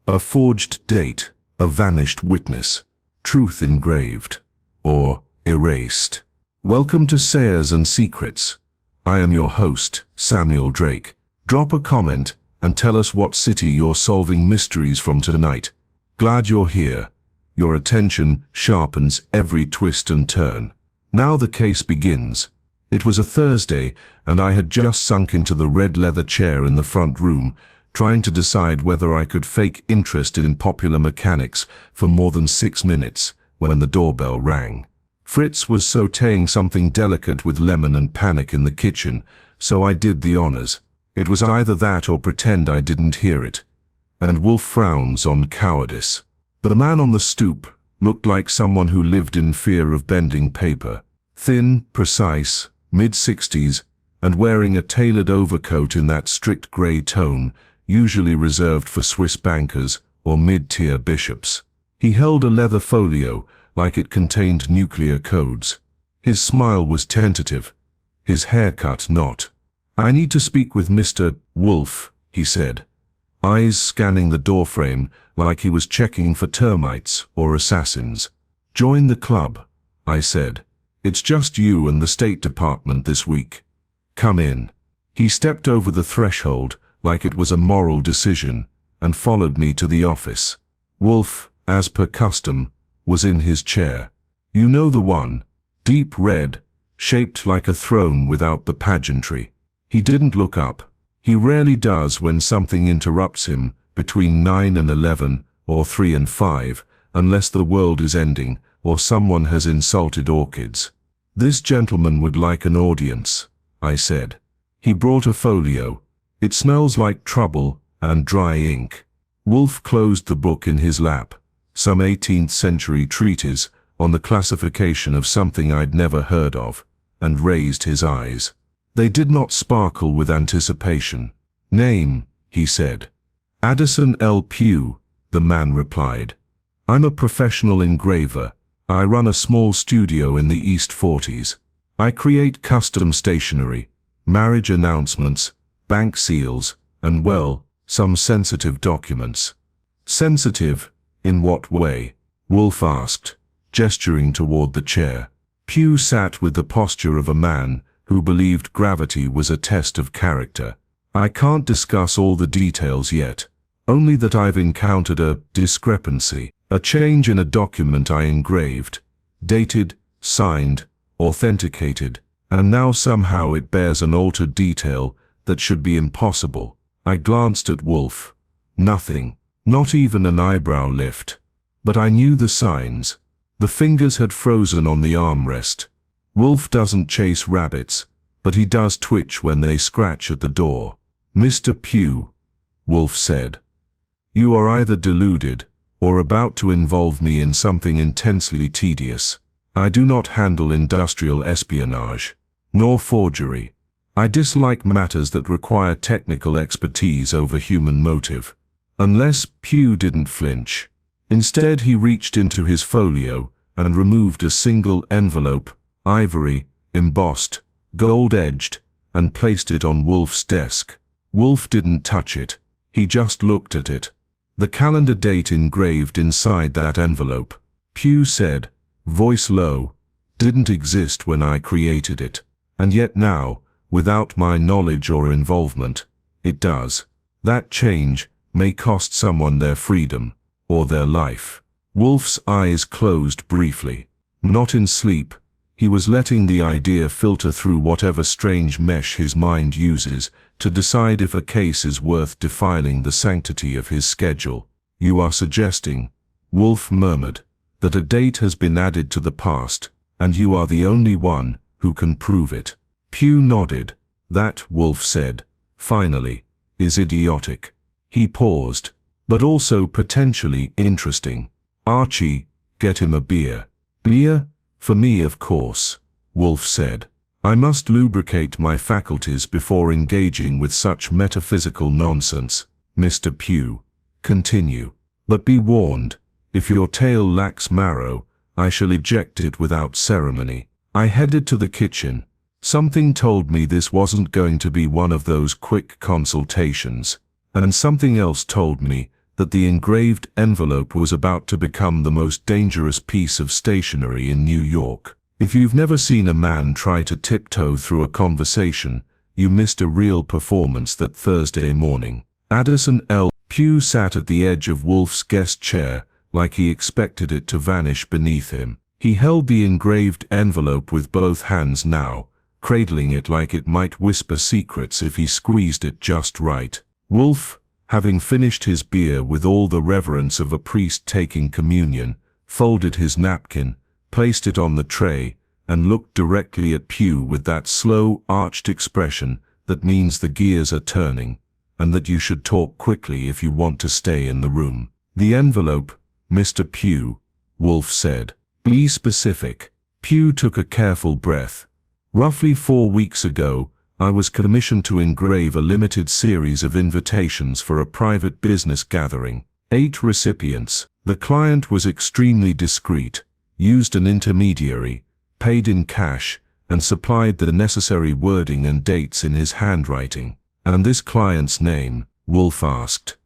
A forged date, a vanished witness, truth engraved, or erased. Welcome to Sayers and Secrets. I am your host, Samuel Drake. Drop a comment and tell us what city you're solving mysteries from tonight. Glad you're here. Your attention sharpens every twist and turn. Now the case begins. It was a Thursday, and I had just sunk into the red leather chair in the front room, trying to decide whether I could fake interest in popular mechanics for more than 6 minutes when the doorbell rang. Fritz was sautéing something delicate with lemon and panic in the kitchen, so I did the honors. It was either that or pretend I didn't hear it. And Wolfe frowns on cowardice. The man on the stoop looked like someone who lived in fear of bending paper. Thin, precise, mid-60s, and wearing a tailored overcoat in that strict grey tone, usually reserved for Swiss bankers or mid-tier bishops. He held a leather folio, like it contained nuclear codes. His smile was tentative, his haircut not. "I need to speak with Mr. Wolfe," he said, eyes scanning the doorframe like he was checking for termites or assassins. "Join the club," I said. "It's just you and the State Department this week. Come in." He stepped over the threshold like it was a moral decision and followed me to the office. Wolfe, as per custom, was in his chair. You know the one, deep red, shaped like a throne without the pageantry. He didn't look up. He rarely does when something interrupts him between 9 and 11 or 3 and 5, unless the world is ending or someone has insulted orchids. "This gentleman would like an audience," I said. He brought a folio. "It smells like trouble and dry ink." Wolfe closed the book in his lap, some 18th century treatise on the classification of something I'd never heard of, and raised his eyes. They did not sparkle with anticipation. "Name," he said. "Addison L. Pugh," the man replied. "I'm a professional engraver. I run a small studio in the East 40s. I create custom stationery, marriage announcements, bank seals, and well, some sensitive documents." "Sensitive? In what way?" Wolfe asked, gesturing toward the chair. Pugh sat with the posture of a man who believed gravity was a test of character. "I can't discuss all the details yet, only that I've encountered a discrepancy, a change in a document I engraved, dated, signed, authenticated, and now somehow it bears an altered detail that should be impossible." I glanced at Wolfe. Nothing, not even an eyebrow lift. But I knew the signs. The fingers had frozen on the armrest. Wolfe doesn't chase rabbits, but he does twitch when they scratch at the door. "Mr. Pugh," Wolfe said, "you are either deluded or about to involve me in something intensely tedious. I do not handle industrial espionage, nor forgery. I dislike matters that require technical expertise over human motive." Unless Pugh didn't flinch. Instead he reached into his folio and removed a single envelope, ivory, embossed, gold-edged, and placed it on Wolfe's desk. Wolfe didn't touch it. He just looked at it. The calendar date engraved inside that envelope, Pugh said, voice low, didn't exist when I created it. And yet now, without my knowledge or involvement, it does. That change may cost someone their freedom or their life. Wolfe's eyes closed briefly. Not in sleep. He was letting the idea filter through whatever strange mesh his mind uses to decide if a case is worth defiling the sanctity of his schedule. "You are suggesting," Wolfe murmured, "that a date has been added to the past, and you are the only one who can prove it." Pugh nodded. "That," Wolfe said, finally, "is idiotic." He paused, "but also potentially interesting. Archie, get him a beer." "Beer? For me, of course," Wolfe said. "I must lubricate my faculties before engaging with such metaphysical nonsense, Mr. Pugh. Continue. But be warned, if your tale lacks marrow, I shall eject it without ceremony." I headed to the kitchen. Something told me this wasn't going to be one of those quick consultations, and something else told me that the engraved envelope was about to become the most dangerous piece of stationery in New York. If you've never seen a man try to tiptoe through a conversation, you missed a real performance that Thursday morning. Addison L. Pugh sat at the edge of Wolfe's guest chair, like he expected it to vanish beneath him. He held the engraved envelope with both hands now, cradling it like it might whisper secrets if he squeezed it just right. Wolfe, having finished his beer with all the reverence of a priest taking communion, folded his napkin, placed it on the tray, and looked directly at Pugh with that slow, arched expression that means the gears are turning, and that you should talk quickly if you want to stay in the room. "The envelope, Mr. Pugh," Wolfe said. "Be specific." Pugh took a careful breath. "Roughly 4 weeks ago, I was commissioned to engrave a limited series of invitations for a private business gathering. 8 recipients. The client was extremely discreet, used an intermediary, paid in cash, and supplied the necessary wording and dates in his handwriting." "And this client's name?" Wolfe asked.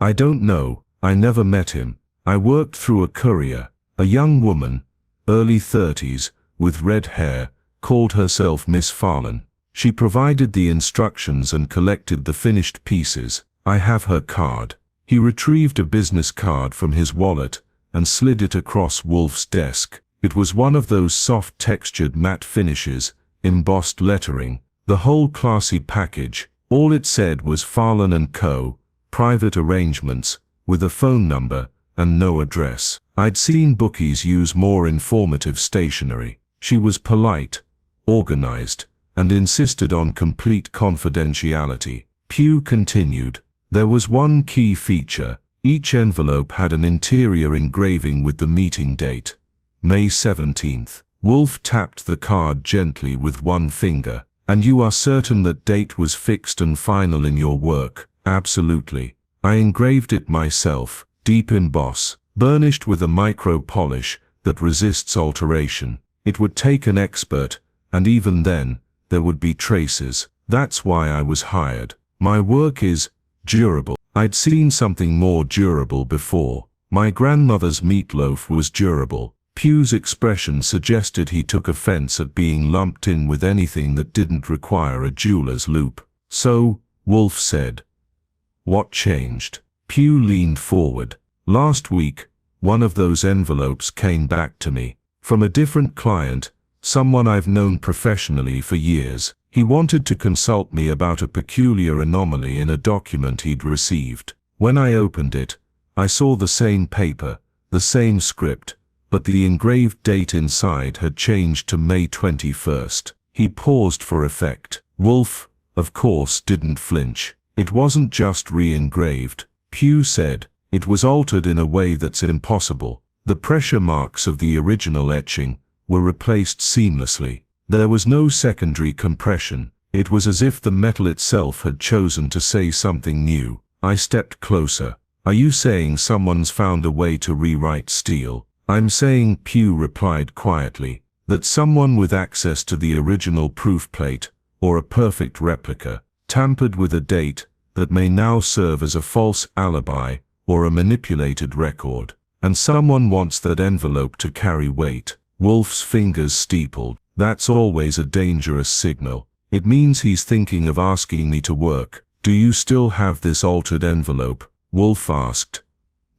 "I don't know. I never met him. I worked through a courier. A young woman, early 30s, with red hair, called herself Miss Faron. She provided the instructions and collected the finished pieces. I have her card." He retrieved a business card from his wallet and slid it across Wolfe's desk. It was one of those soft textured matte finishes, embossed lettering, the whole classy package. All it said was Faron and Co., private arrangements, with a phone number and no address. I'd seen bookies use more informative stationery. She was polite, organized, and insisted on complete confidentiality. Pugh continued. There was one key feature. Each envelope had an interior engraving with the meeting date, May 17th. Wolfe tapped the card gently with one finger. "And you are certain that date was fixed and final in your work?" "Absolutely. I engraved it myself, deep emboss, burnished with a micro-polish that resists alteration. It would take an expert, and even then, there would be traces. That's why I was hired. My work is durable." I'd seen something more durable before. My grandmother's meatloaf was durable. Pugh's expression suggested he took offense at being lumped in with anything that didn't require a jeweler's loupe. "So," Wolfe said, "what changed?" Pugh leaned forward. "Last week, one of those envelopes came back to me. From a different client, someone I've known professionally for years. He wanted to consult me about a peculiar anomaly in a document he'd received. When I opened it, I saw the same paper, the same script, but the engraved date inside had changed to May 21st. He paused for effect. Wolfe, of course, didn't flinch. "It wasn't just re-engraved," Pugh said. "It was altered in a way that's impossible. The pressure marks of the original etching were replaced seamlessly. There was no secondary compression. It was as if the metal itself had chosen to say something new." I stepped closer. "Are you saying someone's found a way to rewrite steel?" "I'm saying," Pugh replied quietly, "that someone with access to the original proof plate, or a perfect replica, tampered with a date that may now serve as a false alibi or a manipulated record. And someone wants that envelope to carry weight." Wolfe's fingers steepled. "That's always a dangerous signal. It means he's thinking of asking me to work." "Do you still have this altered envelope?" Wolfe asked.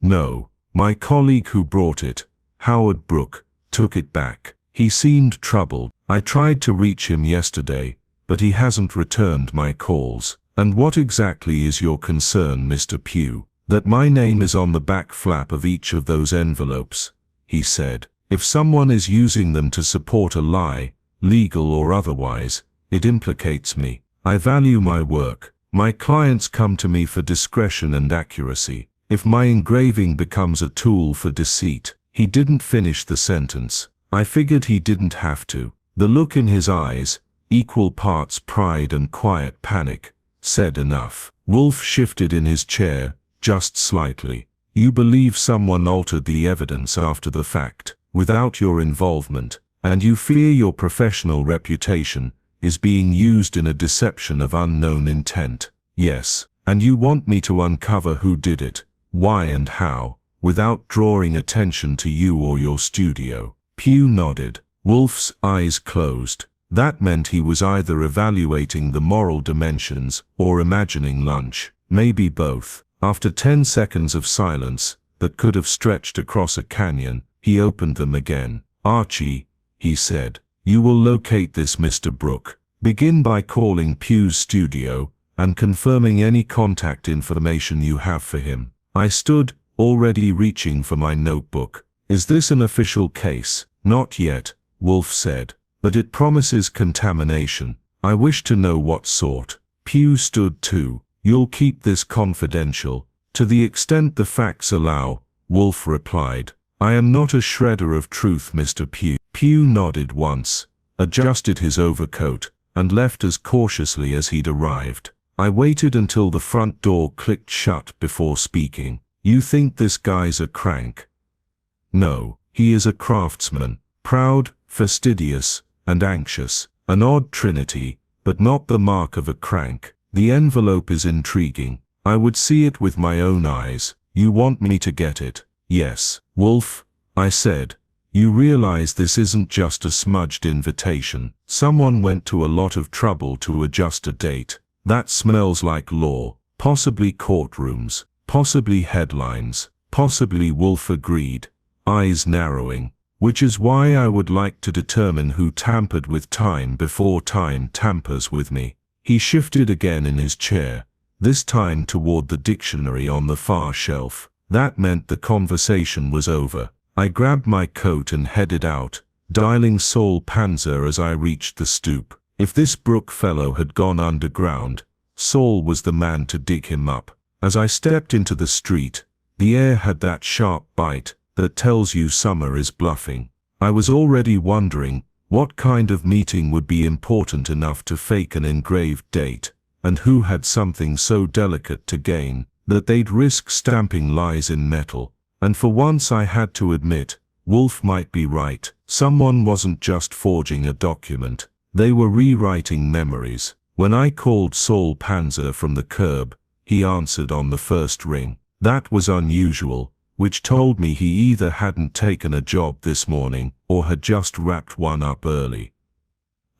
"No. My colleague who brought it, Howard Brooke, took it back. He seemed troubled. I tried to reach him yesterday, but he hasn't returned my calls." "And what exactly is your concern, Mr. Pugh?" "That my name is on the back flap of each of those envelopes," he said. "If someone is using them to support a lie, legal or otherwise, it implicates me. I value my work. My clients come to me for discretion and accuracy. If my engraving becomes a tool for deceit..." He didn't finish the sentence. I figured he didn't have to. The look in his eyes, equal parts pride and quiet panic, said enough. Wolfe shifted in his chair, just slightly. "You believe someone altered the evidence after the fact, without your involvement, and you fear your professional reputation is being used in a deception of unknown intent." "Yes. And you want me to uncover who did it?" why and how, without drawing attention to you or your studio. Pugh nodded. Wolfe's eyes closed. That meant he was either evaluating the moral dimensions or imagining lunch. Maybe both. After 10 seconds of silence that could have stretched across a canyon, he opened them again. Archie, he said, you will locate this Mr. Brooke. Begin by calling Pugh's studio and confirming any contact information you have for him. I stood, already reaching for my notebook. Is this an official case? Not yet, Wolfe said. But it promises contamination. I wish to know what sort. Pugh stood too. You'll keep this confidential, to the extent the facts allow, Wolfe replied. I am not a shredder of truth, Mr. Pugh. Pugh nodded once, adjusted his overcoat, and left as cautiously as he'd arrived. I waited until the front door clicked shut before speaking. You think this guy's a crank? No, he is a craftsman, proud, fastidious, and anxious, an odd trinity, but not the mark of a crank. The envelope is intriguing. I would see it with my own eyes. You want me to get it? Yes. Wolfe, I said, you realize this isn't just a smudged invitation. Someone went to a lot of trouble to adjust a date. That smells like law, possibly courtrooms, possibly headlines, possibly. Wolfe agreed, eyes narrowing. Which is why I would like to determine who tampered with time before time tampers with me. He shifted again in his chair, this time toward the dictionary on the far shelf. That meant the conversation was over. I grabbed my coat and headed out, dialing Saul Panzer as I reached the stoop. If this Brooke fellow had gone underground, Saul was the man to dig him up. As I stepped into the street, the air had that sharp bite that tells you summer is bluffing. I was already wondering what kind of meeting would be important enough to fake an engraved date, and who had something so delicate to gain that they'd risk stamping lies in metal. And for once I had to admit, Wolfe might be right. Someone wasn't just forging a document, they were rewriting memories. When I called Saul Panzer from the curb, he answered on the first ring. That was unusual, which told me he either hadn't taken a job this morning or had just wrapped one up early.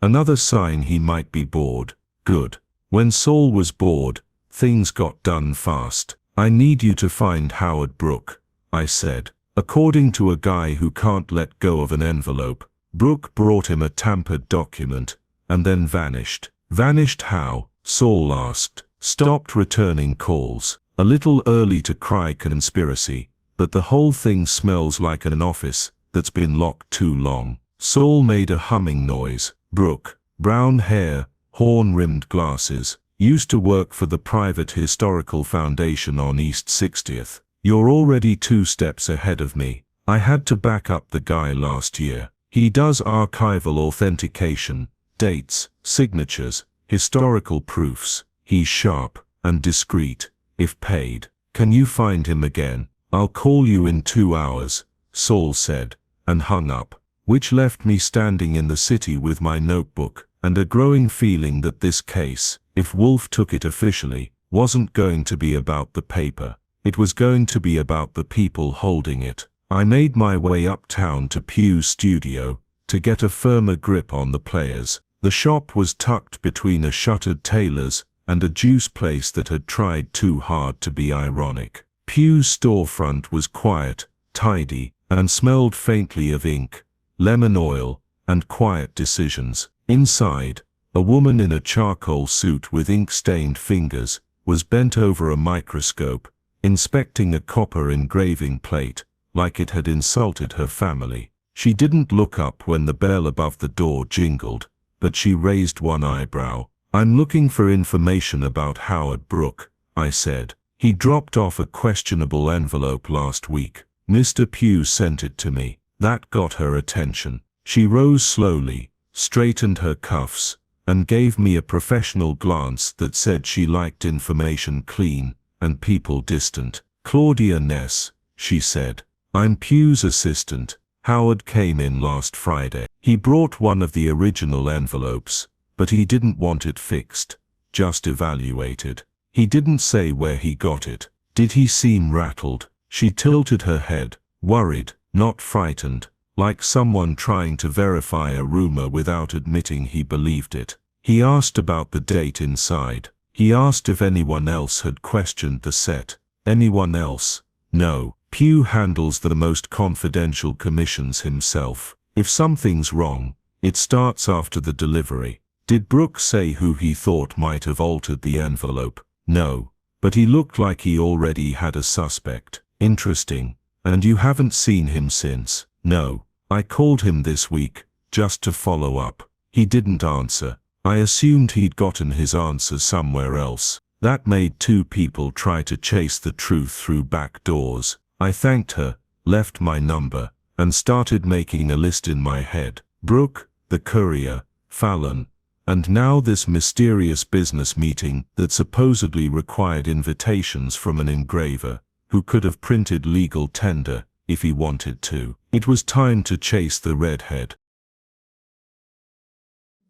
Another sign he might be bored. Good. When Saul was bored, things got done fast. I need you to find Howard Brooke, I said. According to a guy who can't let go of an envelope, Brooke brought him a tampered document and then vanished. Vanished how? Saul asked. Stopped returning calls. A little early to cry conspiracy, but the whole thing smells like an office that's been locked too long. Saul made a humming noise. Brooke, brown hair, horn-rimmed glasses, used to work for the private historical foundation on East 60th. You're already 2 steps ahead of me. I had to back up the guy last year. He does archival authentication, dates, signatures, historical proofs. He's sharp and discreet, if paid. Can you find him again? I'll call you in 2 hours, Saul said, and hung up, which left me standing in the city with my notebook and a growing feeling that this case, if Wolfe took it officially, wasn't going to be about the paper. It was going to be about the people holding it. I made my way uptown to Pugh's studio to get a firmer grip on the players. The shop was tucked between a shuttered tailor's and a juice place that had tried too hard to be ironic. Pugh's storefront was quiet, tidy, and smelled faintly of ink, lemon oil, and quiet decisions. Inside, a woman in a charcoal suit with ink-stained fingers was bent over a microscope, inspecting a copper engraving plate, like it had insulted her family. She didn't look up when the bell above the door jingled, but she raised one eyebrow. I'm looking for information about Howard Brooke, I said. He dropped off a questionable envelope last week. Mr. Pugh sent it to me. That got her attention. She rose slowly, straightened her cuffs, and gave me a professional glance that said she liked information clean and people distant. Claudia Ness, she said. I'm Pugh's assistant. Howard came in last Friday. He brought one of the original envelopes, but he didn't want it fixed, just evaluated. He didn't say where he got it. Did he seem rattled? She tilted her head, worried, not frightened, like someone trying to verify a rumor without admitting he believed it. He asked about the date inside. He asked if anyone else had questioned the set. Anyone else? No. Pugh handles the most confidential commissions himself. If something's wrong, it starts after the delivery. Did Brooke say who he thought might have altered the envelope? No. But he looked like he already had a suspect. Interesting. And you haven't seen him since? No. I called him this week, just to follow up. He didn't answer. I assumed he'd gotten his answer somewhere else. That made two people try to chase the truth through back doors. I thanked her, left my number, and started making a list in my head. Brooke, the courier, Faron, and now this mysterious business meeting that supposedly required invitations from an engraver, who could have printed legal tender if he wanted to. It was time to chase the redhead.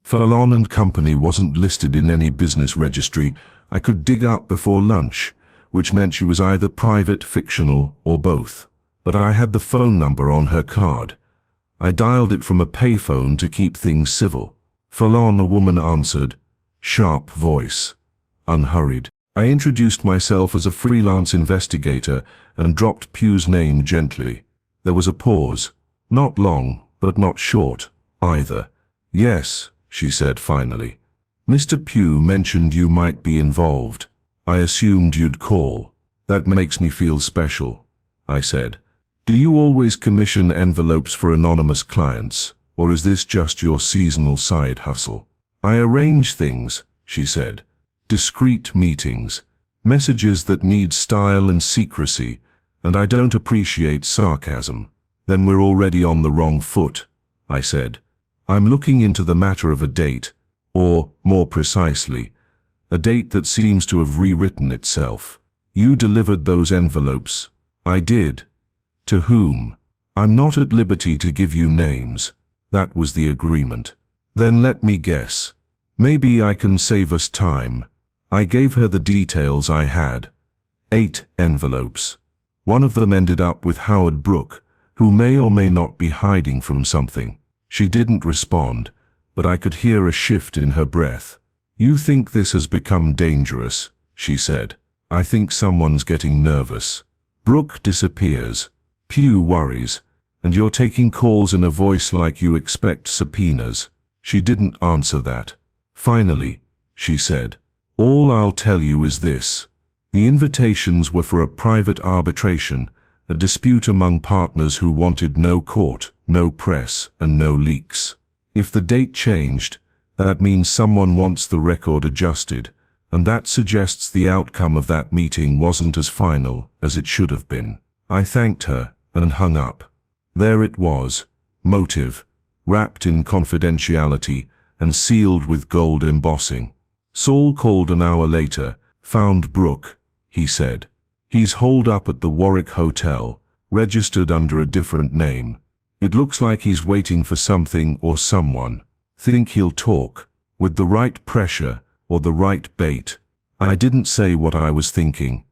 Faron and Company wasn't listed in any business registry I could dig up before lunch, which meant she was either private, fictional, or both. But I had the phone number on her card. I dialed it from a payphone to keep things civil. Faron, a woman answered, sharp voice, unhurried. I introduced myself as a freelance investigator and dropped Pugh's name gently. There was a pause. Not long, but not short, either. Yes, she said finally. Mr. Pugh mentioned you might be involved. I assumed you'd call. That makes me feel special, I said. Do you always commission envelopes for anonymous clients, or is this just your seasonal side hustle? I arrange things, she said. Discreet meetings, messages that need style and secrecy, and I don't appreciate sarcasm. Then we're already on the wrong foot, I said. I'm looking into the matter of a date, or, more precisely, a date that seems to have rewritten itself. You delivered those envelopes. I did. To whom? I'm not at liberty to give you names. That was the agreement. Then let me guess. Maybe I can save us time. I gave her the details I had. 8 envelopes. One of them ended up with Howard Brooke, who may or may not be hiding from something. She didn't respond, but I could hear a shift in her breath. You think this has become dangerous, she said. I think someone's getting nervous. Brooke disappears. Pugh worries, and you're taking calls in a voice like you expect subpoenas. She didn't answer that. Finally, she said, all I'll tell you is this. The invitations were for a private arbitration, a dispute among partners who wanted no court, no press, and no leaks. If the date changed, that means someone wants the record adjusted, and that suggests the outcome of that meeting wasn't as final as it should have been. I thanked her and hung up. There it was, motive, wrapped in confidentiality and sealed with gold embossing. Saul called an hour later, found Brooke, he said. He's holed up at the Warwick Hotel, registered under a different name. It looks like he's waiting for something or someone. Think he'll talk, with the right pressure or the right bait. I didn't say what I was thinking.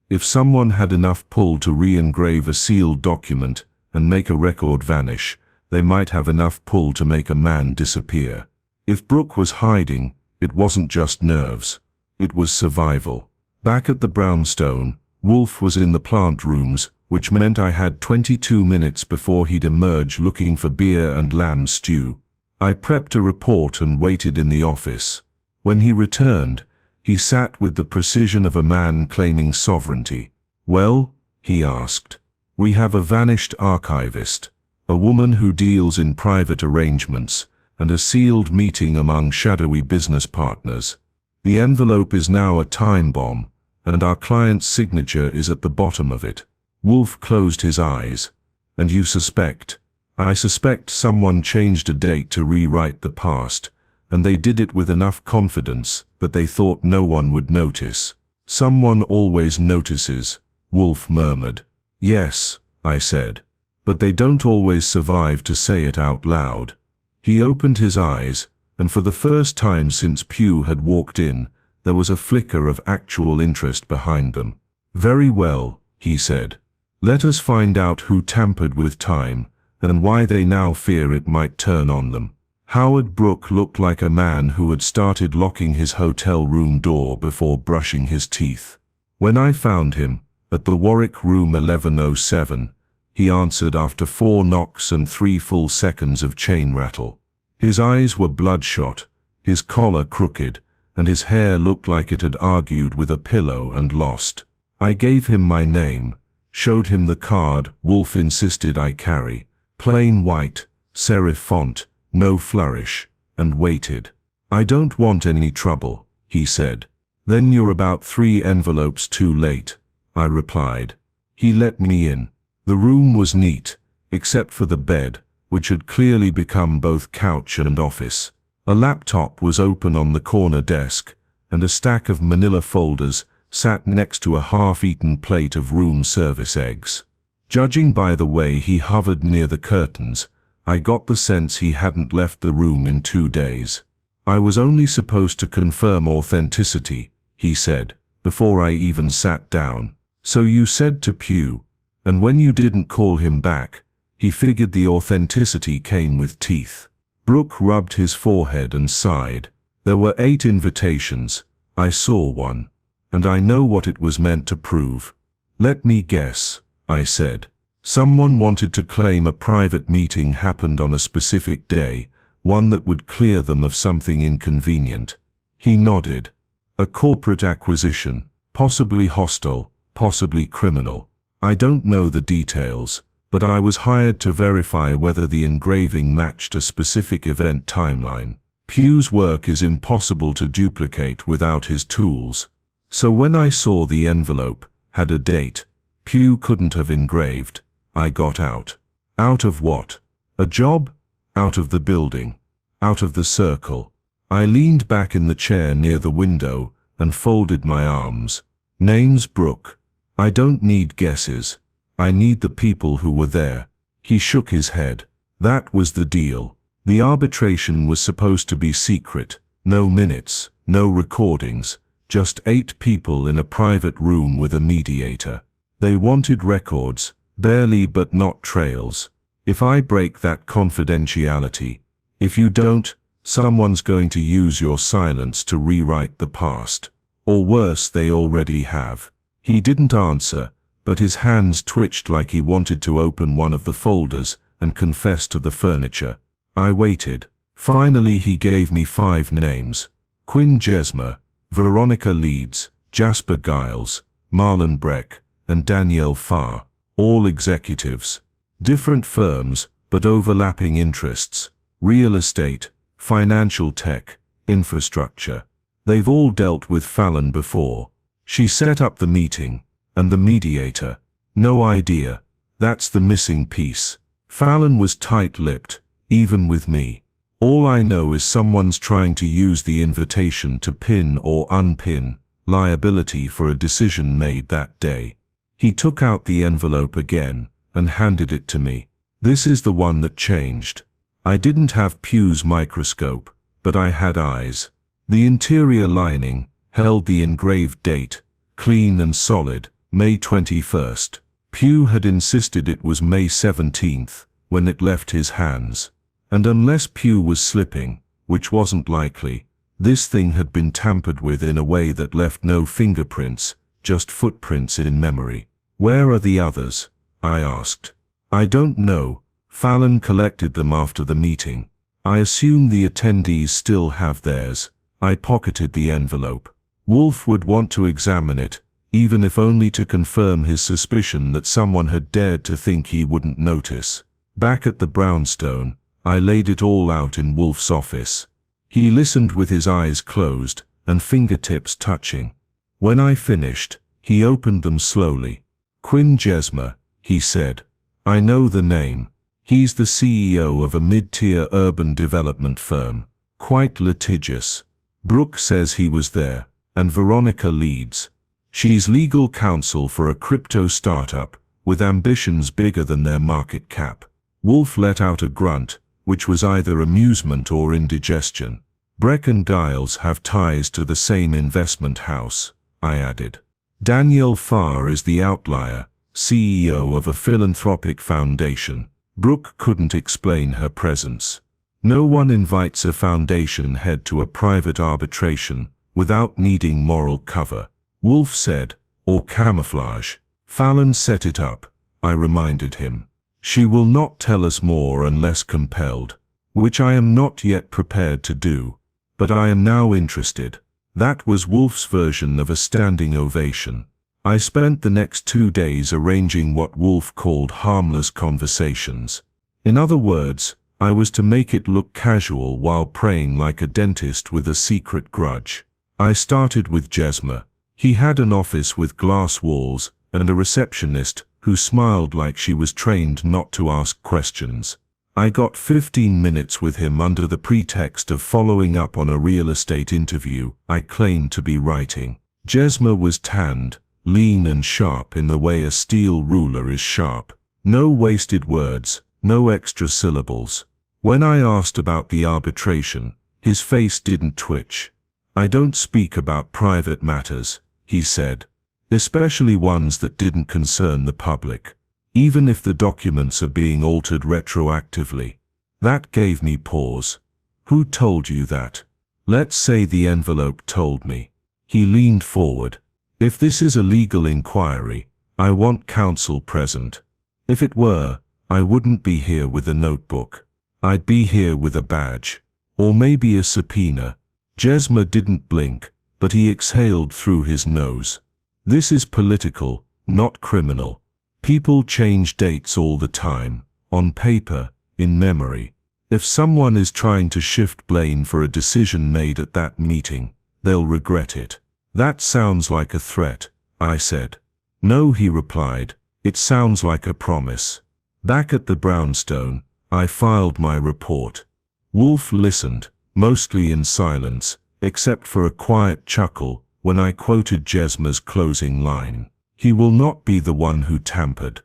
If someone had enough pull to re-engrave a sealed document and make a record vanish, they might have enough pull to make a man disappear. If Brooke was hiding, it wasn't just nerves. It was survival. Back at the Brownstone, Wolfe was in the plant rooms, which meant I had 22 minutes before he'd emerge looking for beer and lamb stew. I prepped a report and waited in the office. When he returned, he sat with the precision of a man claiming sovereignty. Well, he asked. We have a vanished archivist, a woman who deals in private arrangements, and a sealed meeting among shadowy business partners. The envelope is now a time bomb, and our client's signature is at the bottom of it. Wolfe closed his eyes. And you suspect? I suspect someone changed a date to rewrite the past, and they did it with enough confidence that they thought no one would notice. Someone always notices, Wolfe murmured. Yes, I said. But they don't always survive to say it out loud. He opened his eyes, and for the first time since Pugh had walked in, there was a flicker of actual interest behind them. Very well, he said. Let us find out who tampered with time, and why they now fear it might turn on them. Howard Brooke looked like a man who had started locking his hotel room door before brushing his teeth. When I found him, at the Warwick Room 1107, he answered after 4 knocks and 3 full seconds of chain rattle. His eyes were bloodshot, his collar crooked, and his hair looked like it had argued with a pillow and lost. I gave him my name, showed him the card Wolfe insisted I carry, plain white, serif font, no flourish, and waited. I don't want any trouble, he said. Then you're about 3 envelopes too late, I replied. He let me in. The room was neat, except for the bed, which had clearly become both couch and office. A laptop was open on the corner desk, and a stack of manila folders sat next to a half-eaten plate of room service eggs. Judging by the way he hovered near the curtains, I got the sense he hadn't left the room in 2 days. I was only supposed to confirm authenticity, he said, before I even sat down. So you said to Pugh, and when you didn't call him back, he figured the authenticity came with teeth. Brooke rubbed his forehead and sighed. There were 8 invitations. I saw one, and I know what it was meant to prove. Let me guess, I said. Someone wanted to claim a private meeting happened on a specific day, one that would clear them of something inconvenient. He nodded. A corporate acquisition, possibly hostile, possibly criminal. I don't know the details, but I was hired to verify whether the engraving matched a specific event timeline. Pugh's work is impossible to duplicate without his tools. So when I saw the envelope had a date Pugh couldn't have engraved, I got out. Out of what? A job? Out of the building. Out of the circle. I leaned back in the chair near the window and folded my arms. Name's Brooke. I don't need guesses. I need the people who were there. He shook his head. That was the deal. The arbitration was supposed to be secret. No minutes, no recordings, just 8 people in a private room with a mediator. They wanted records, barely but not trails. If I break that confidentiality, if you don't, someone's going to use your silence to rewrite the past. Or worse, they already have. He didn't answer, but his hands twitched like he wanted to open one of the folders and confess to the furniture. I waited. Finally he gave me 5 names. Quinn Jesmer, Veronica Leeds, Jasper Giles, Marlon Breck, and Danielle Farr. All executives. Different firms, but overlapping interests. Real estate, financial tech, infrastructure. They've all dealt with Faron before. She set up the meeting, and the mediator. No idea. That's the missing piece. Faron was tight-lipped, even with me. All I know is someone's trying to use the invitation to pin or unpin liability for a decision made that day. He took out the envelope again and handed it to me. This is the one that changed. I didn't have Pugh's microscope, but I had eyes. The interior lining held the engraved date, clean and solid, May 21st. Pugh had insisted it was May 17th when it left his hands. And unless Pugh was slipping, which wasn't likely, this thing had been tampered with in a way that left no fingerprints, just footprints in memory. Where are the others? I asked. I don't know. Faron collected them after the meeting. I assume the attendees still have theirs. I pocketed the envelope. Wolfe would want to examine it, even if only to confirm his suspicion that someone had dared to think he wouldn't notice. Back at the Brownstone, I laid it all out in Wolfe's office. He listened with his eyes closed and fingertips touching. When I finished, he opened them slowly. Quinn Jesmer, he said. I know the name. He's the CEO of a mid-tier urban development firm. Quite litigious. Brooke says he was there, and Veronica Leeds. She's legal counsel for a crypto startup with ambitions bigger than their market cap. Wolfe let out a grunt, which was either amusement or indigestion. Breck and Giles have ties to the same investment house, I added. Danielle Farr is the outlier, CEO of a philanthropic foundation. Brooke couldn't explain her presence. No one invites a foundation head to a private arbitration without needing moral cover, Wolfe said, or camouflage. Fallon set it up, I reminded him. She will not tell us more unless compelled, which I am not yet prepared to do, but I am now interested. That was Wolfe's version of a standing ovation. I spent the next 2 days arranging what Wolfe called harmless conversations. In other words, I was to make it look casual while praying like a dentist with a secret grudge. I started with Jesmer. He had an office with glass walls and a receptionist who smiled like she was trained not to ask questions. I got 15 minutes with him under the pretext of following up on a real estate interview I claimed to be writing. Jesmer was tanned, lean and sharp in the way a steel ruler is sharp. No wasted words, no extra syllables. When I asked about the arbitration, his face didn't twitch. I don't speak about private matters, he said, especially ones that didn't concern the public, even if the documents are being altered retroactively. That gave me pause. Who told you that? Let's say the envelope told me. He leaned forward. If this is a legal inquiry, I want counsel present. If it were, I wouldn't be here with a notebook. I'd be here with a badge. Or maybe a subpoena. Jesmer didn't blink, but he exhaled through his nose. This is political, not criminal. People change dates all the time, on paper, in memory. If someone is trying to shift blame for a decision made at that meeting, they'll regret it. That sounds like a threat, I said. No, he replied, it sounds like a promise. Back at the Brownstone, I filed my report. Wolfe listened, mostly in silence, except for a quiet chuckle when I quoted Jesmer's closing line. He will not be the one who tampered.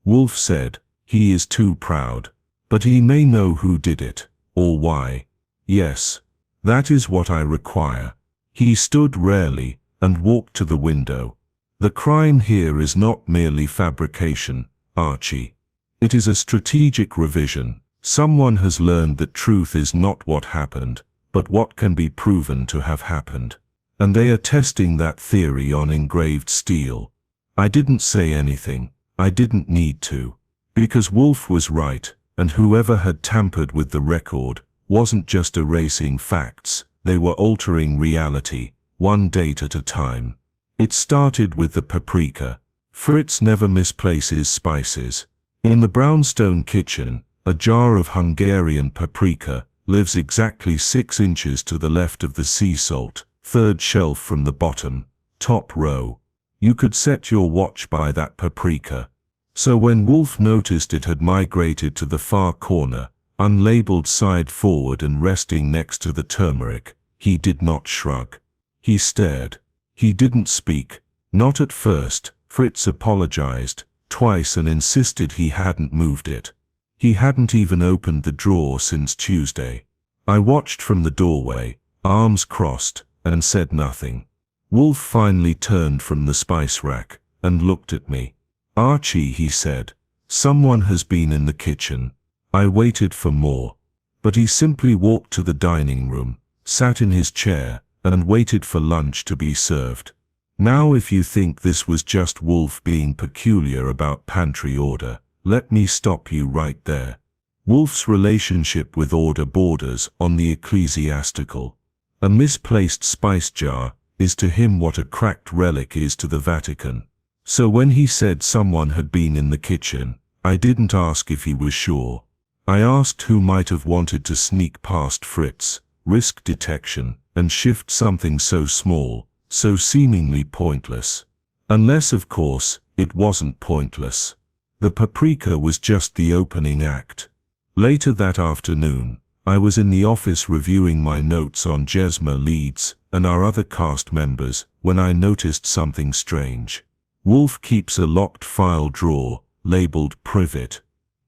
Wolfe said, he is too proud. But he may know who did it, or why. Yes, that is what I require. He stood rarely and walked to the window. The crime here is not merely fabrication, Archie. It is a strategic revision. Someone has learned that truth is not what happened, but what can be proven to have happened. And they are testing that theory on engraved steel. I didn't say anything. I didn't need to. Because Wolfe was right, and whoever had tampered with the record wasn't just erasing facts, they were altering reality, one date at a time. It started with the paprika. Fritz never misplaces spices. In the Brownstone kitchen, a jar of Hungarian paprika lives exactly 6 inches to the left of the sea salt, 3rd shelf from the bottom, top row. You could set your watch by that paprika. So when Wolfe noticed it had migrated to the far corner, unlabeled side forward and resting next to the turmeric, he did not shrug. He stared. He didn't speak. Not at first. Fritz apologized twice and insisted he hadn't moved it. He hadn't even opened the drawer since Tuesday. I watched from the doorway, arms crossed, and said nothing. Wolfe finally turned from the spice rack and looked at me. Archie, he said, someone has been in the kitchen. I waited for more. But he simply walked to the dining room, sat in his chair, and waited for lunch to be served. Now if you think this was just Wolfe being peculiar about pantry order, let me stop you right there. Wolfe's relationship with order borders on the ecclesiastical. A misplaced spice jar is to him what a cracked relic is to the Vatican. So when he said someone had been in the kitchen, I didn't ask if he was sure. I asked who might have wanted to sneak past Fritz, risk detection, and shift something so small, so seemingly pointless. Unless, of course, it wasn't pointless. The paprika was just the opening act. Later that afternoon, I was in the office reviewing my notes on Jesmer Leeds and our other cast members when I noticed something strange. Wolfe keeps a locked file drawer, labeled Privet,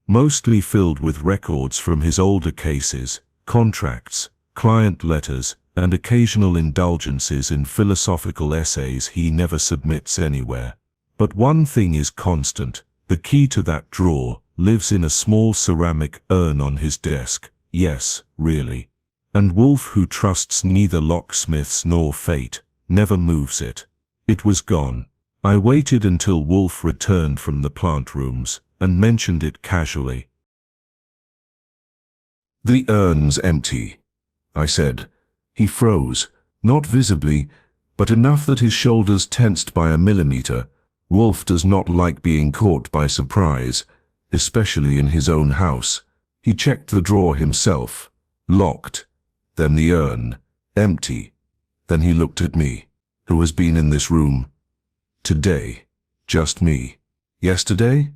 mostly filled with records from his older cases, contracts, client letters, and occasional indulgences in philosophical essays he never submits anywhere. But one thing is constant: the key to that drawer lives in a small ceramic urn on his desk. Yes, really. And Wolfe, who trusts neither locksmiths nor fate, never moves it. It was gone. I waited until Wolfe returned from the plant rooms, and mentioned it casually. "The urn's empty," I said. He froze, not visibly, but enough that his shoulders tensed by a millimeter. Wolfe does not like being caught by surprise, especially in his own house. He checked the drawer himself. Locked. Then the urn. Empty. Then he looked at me. "Who has been in this room?" "Today. Just me." "Yesterday?"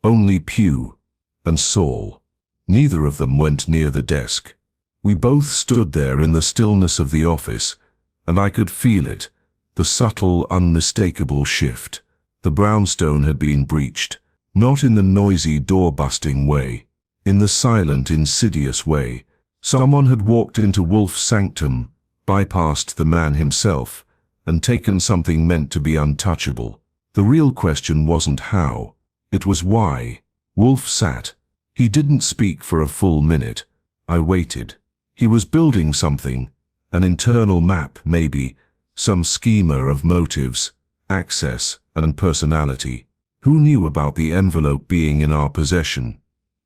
"Only Pugh and Saul." Neither of them went near the desk. We both stood there in the stillness of the office, and I could feel it, the subtle, unmistakable shift. The brownstone had been breached, not in the noisy door-busting way, in the silent, insidious way. Someone had walked into Wolfe's sanctum, bypassed the man himself, and taken something meant to be untouchable. The real question wasn't how, it was why. Wolfe sat. He didn't speak for a full minute. I waited. He was building something, an internal map maybe, some schema of motives, access, and personality. Who knew about the envelope being in our possession?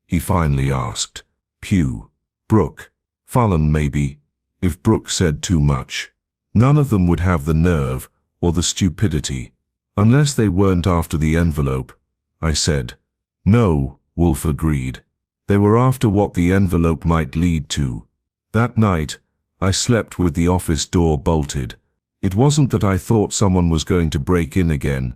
He finally asked. Pugh. Brooke. Faron maybe, if Brooke said too much. None of them would have the nerve, or the stupidity. Unless they weren't after the envelope, I said. No, Wolfe agreed. They were after what the envelope might lead to. That night, I slept with the office door bolted. It wasn't that I thought someone was going to break in again,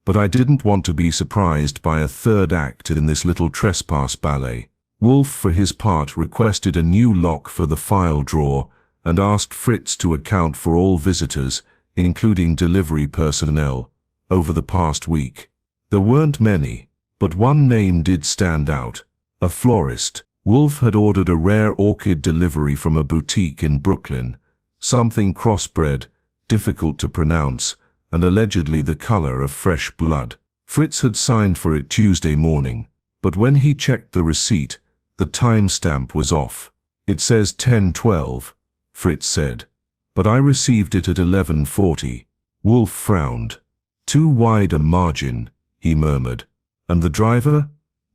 but I didn't want to be surprised by a third act in this little trespass ballet. Wolfe, for his part, requested a new lock for the file drawer and asked Fritz to account for all visitors, including delivery personnel, over the past week. There weren't many, but one name did stand out. A florist. Wolfe had ordered a rare orchid delivery from a boutique in Brooklyn, something crossbred, difficult to pronounce, and allegedly the color of fresh blood. Fritz had signed for it Tuesday morning, but when he checked the receipt, the timestamp was off. It says 10:12, Fritz said, but I received it at 11:40. Wolfe frowned. Too wide a margin, he murmured. And the driver?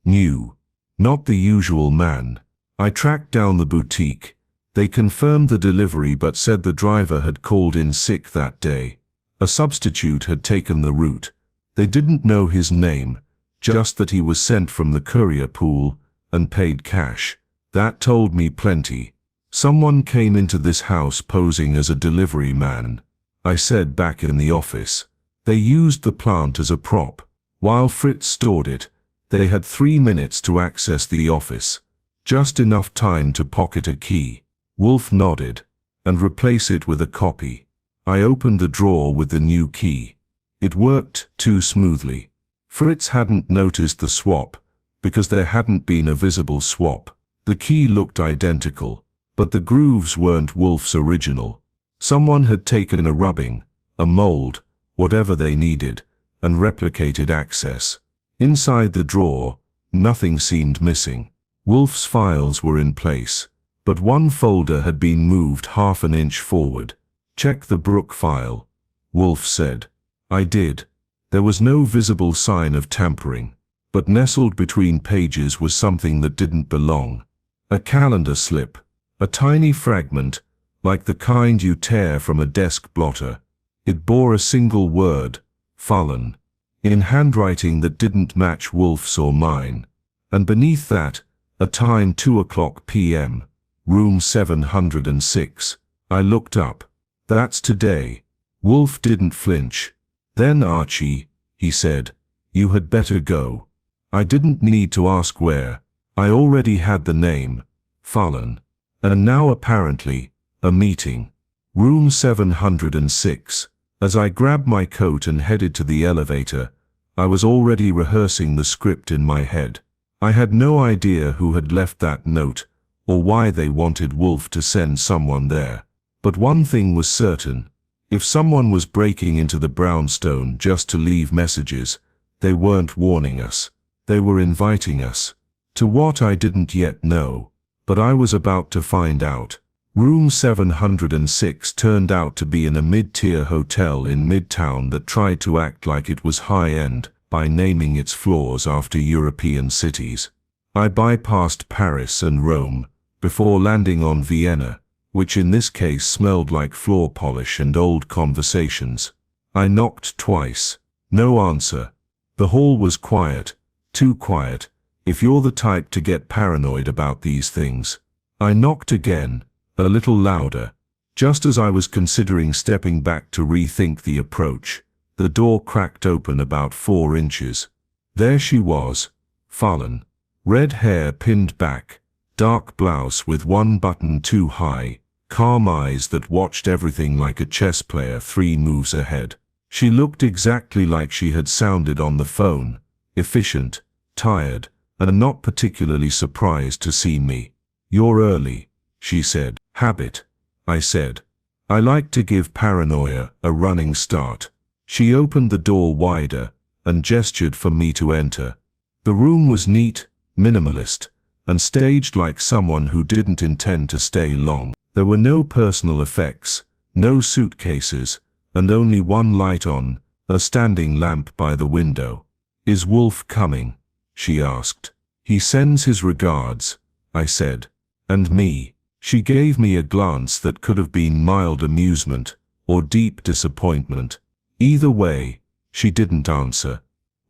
New. Not the usual man. I tracked down the boutique. They confirmed the delivery but said the driver had called in sick that day. A substitute had taken the route. They didn't know his name, just that he was sent from the courier pool and paid cash. That told me plenty. Someone came into this house posing as a delivery man. I said back in the office. They used the plant as a prop. While Fritz stored it, they had 3 minutes to access the office. Just enough time to pocket a key. Wolfe nodded. And replace it with a copy. I opened the drawer with the new key. It worked too smoothly. Fritz hadn't noticed the swap, because there hadn't been a visible swap. The key looked identical, but the grooves weren't Wolfe's original. Someone had taken a rubbing, a mold, whatever they needed, and replicated access. Inside the drawer, nothing seemed missing. Wolfe's files were in place, but one folder had been moved half an inch forward. Check the Brooke file, Wolfe said. I did. There was no visible sign of tampering, but nestled between pages was something that didn't belong. A calendar slip, a tiny fragment, like the kind you tear from a desk blotter. It bore a single word, Faron, in handwriting that didn't match Wolfe's or mine, and beneath that, a time 2:00 p.m., room 706. I looked up. That's today. Wolfe didn't flinch. Then Archie, he said, you had better go. I didn't need to ask where. I already had the name, Faron, and now apparently, a meeting. Room 706. As I grabbed my coat and headed to the elevator, I was already rehearsing the script in my head. I had no idea who had left that note, or why they wanted Wolfe to send someone there. But one thing was certain. If someone was breaking into the Brownstone just to leave messages, they weren't warning us. They were inviting us. To what I didn't yet know, but I was about to find out. Room 706 turned out to be in a mid-tier hotel in Midtown that tried to act like it was high-end by naming its floors after European cities. I bypassed Paris and Rome before landing on Vienna, which in this case smelled like floor polish and old conversations. I knocked twice. No answer. The hall was quiet. Too quiet, if you're the type to get paranoid about these things. I knocked again, a little louder. Just as I was considering stepping back to rethink the approach, the door cracked open about 4 inches. There she was, Faron. Red hair pinned back, dark blouse with one button too high, calm eyes that watched everything like a chess player 3 moves ahead. She looked exactly like she had sounded on the phone, efficient, tired, and not particularly surprised to see me. "You're early," she said. "Habit," I said. I like to give paranoia a running start. She opened the door wider and gestured for me to enter. The room was neat, minimalist, and staged like someone who didn't intend to stay long. There were no personal effects, no suitcases, and only one light on, a standing lamp by the window. "Is Wolfe coming?" she asked. "He sends his regards," I said. "And me." She gave me a glance that could have been mild amusement or deep disappointment. Either way, she didn't answer.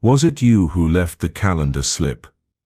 "Was it you who left the calendar slip?"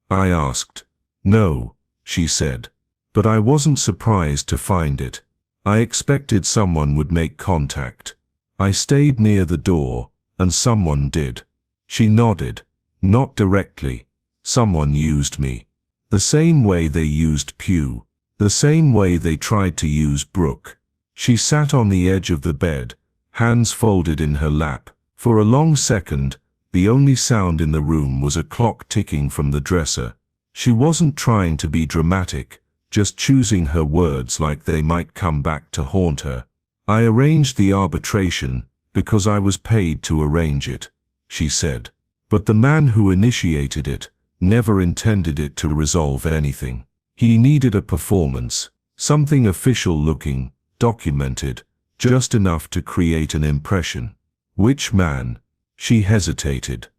I asked. "No," she said. But I wasn't surprised to find it. I expected someone would make contact. I stayed near the door, and someone did. She nodded. Not directly. Someone used me. The same way they used Pew. The same way they tried to use Brooke. She sat on the edge of the bed, hands folded in her lap. For a long second, the only sound in the room was a clock ticking from the dresser. She wasn't trying to be dramatic, just choosing her words like they might come back to haunt her. "I arranged the arbitration because I was paid to arrange it," she said. "But the man who initiated it never intended it to resolve anything. He needed a performance, something official-looking, documented, just enough to create an impression." "Which man?" She hesitated.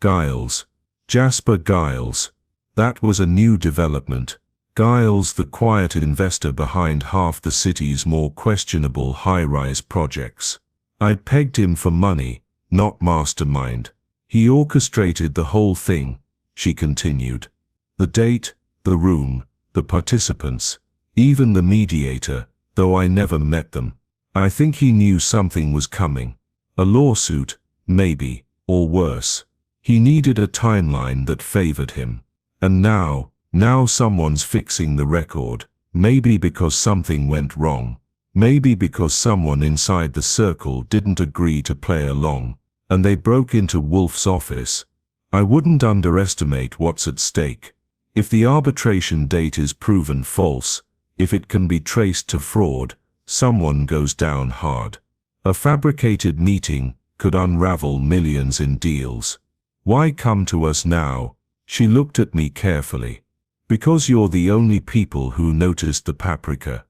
"Giles. Jasper Giles." That was a new development. Giles, the quiet investor behind half the city's more questionable high-rise projects. I'd pegged him for money, not mastermind. "He orchestrated the whole thing," she continued. "The date, the room, the participants, even the mediator, though I never met them. I think he knew something was coming. A lawsuit, maybe, or worse. He needed a timeline that favored him. And now someone's fixing the record. Maybe because something went wrong. Maybe because someone inside the circle didn't agree to play along, and they broke into Wolfe's office. I wouldn't underestimate what's at stake. If the arbitration date is proven false, if it can be traced to fraud, someone goes down hard. A fabricated meeting could unravel millions in deals. Why come to us now? She looked at me carefully. Because you're the only people who noticed the paprika.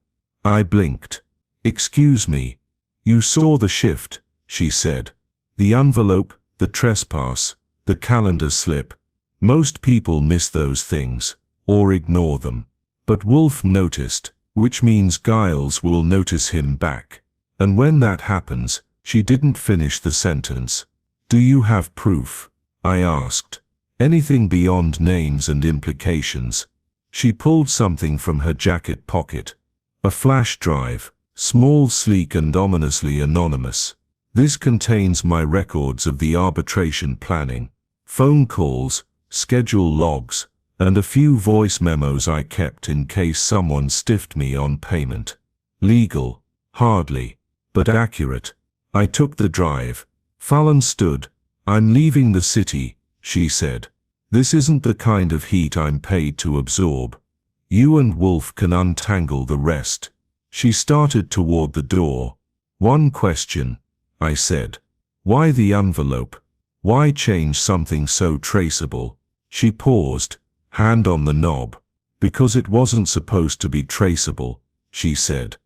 I blinked. Excuse me. You saw the shift, she said. The envelope, the trespass, the calendar slip. Most people miss those things, or ignore them. But Wolfe noticed, which means Giles will notice him back. And when that happens, she didn't finish the sentence. Do you have proof? I asked. Anything beyond names and implications? She pulled something from her jacket pocket. A flash drive, small, sleek and ominously anonymous. This contains my records of the arbitration planning, phone calls, schedule logs, and a few voice memos I kept in case someone stiffed me on payment. Legal? Hardly, but accurate. I took the drive. Faron stood. I'm leaving the city, she said. This isn't the kind of heat I'm paid to absorb. You and Wolfe can untangle the rest. She started toward the door. One question, I said. Why the envelope? Why change something so traceable? She paused, hand on the knob. Because it wasn't supposed to be traceable, she said.